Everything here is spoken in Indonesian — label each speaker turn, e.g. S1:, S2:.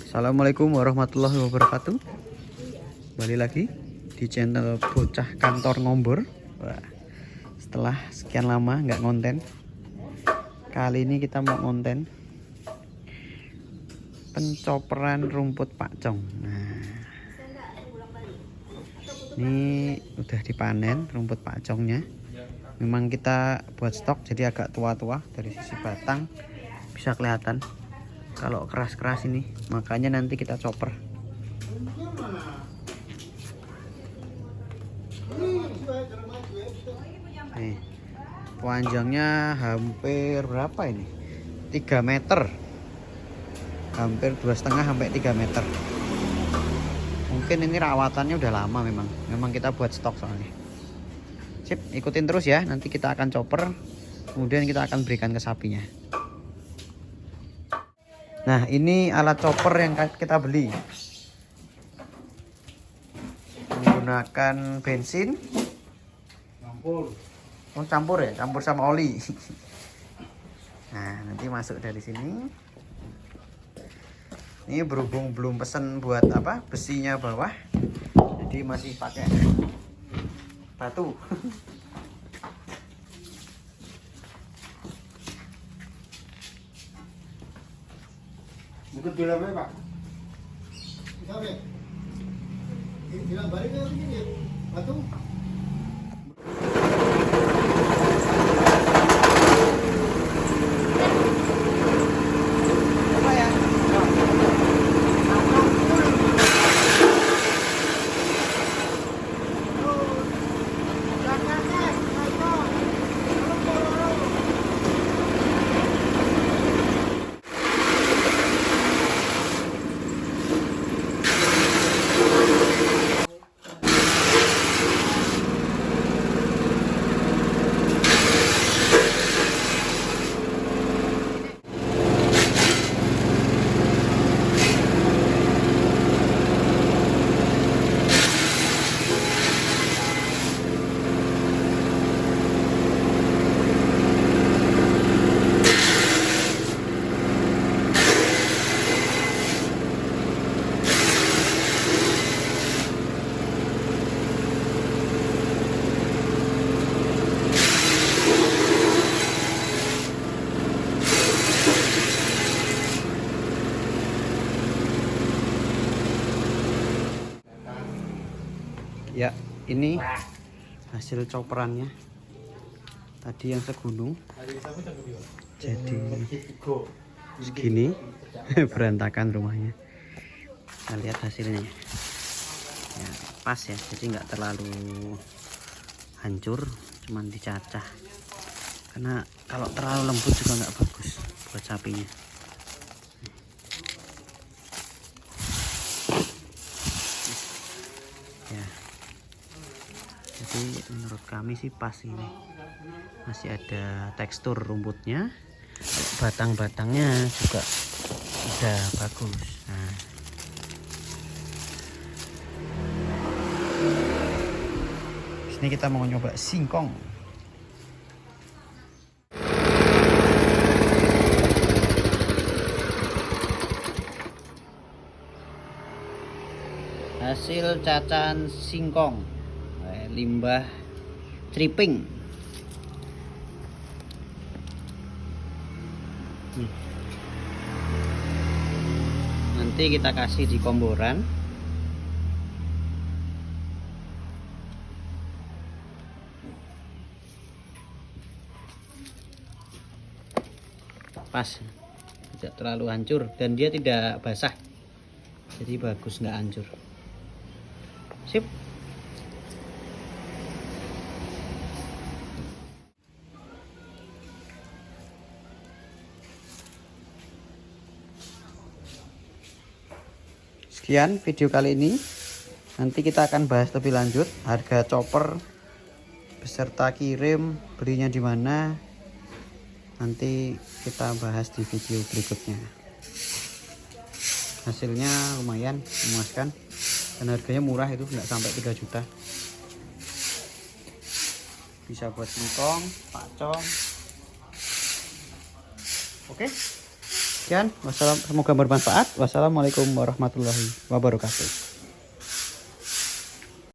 S1: Assalamualaikum warahmatullahi wabarakatuh. Kembali lagi di channel Bocah Kantor Ngombor. Wah, setelah sekian lama nggak ngonten, kali ini kita mau ngonten pencoperan rumput pakcong. Nah, ini udah dipanen rumput pakcongnya. Memang kita buat stok jadi agak tua-tua, dari sisi batang bisa kelihatan. Kalau keras-keras ini, makanya nanti kita chopper. Nih, panjangnya hampir berapa ini? 3 meter. Hampir 2,5 sampai 3 meter. Mungkin ini rawatannya udah lama memang. Memang kita buat stok soalnya. Sip, ikutin terus ya. Nanti kita akan chopper. Kemudian kita akan berikan ke sapinya. Nah, ini alat chopper yang kita beli. Menggunakan bensin. Campur ya, campur sama oli. Nah, nanti masuk dari sini. Ini berhubung belum pesen buat apa, besinya bawah, jadi masih pakai batu.
S2: Mungkin bilang apa, Pak? Apa? Bilang balik ke sini ya, batu.
S1: Ya, ini hasil chopperannya. Tadi yang segunung, jadi segini. Berantakan rumahnya. Kita lihat hasilnya. Ya, pas ya, jadi nggak terlalu hancur, cuman dicacah. Karena kalau terlalu lembut juga nggak bagus buat sapinya. Ya, jadi menurut kami sih pas ini. Masih ada tekstur rumputnya, batang-batangnya juga udah bagus. Nah, sini kita mau nyoba singkong. Hasil cacahan singkong, limbah tripping. Nanti kita kasih di komboran. Pas, tidak terlalu hancur dan dia tidak basah, jadi bagus, nggak hancur. Sip. Sekian video kali ini. Nanti kita akan bahas lebih lanjut harga chopper beserta kirim, belinya di mana. Nanti kita bahas di video berikutnya. Hasilnya lumayan memuaskan dan harganya murah, itu nggak sampai 3 juta. Bisa buat singkong, pakcong. Oke. Sekian, semoga bermanfaat. Wassalamualaikum warahmatullahi wabarakatuh.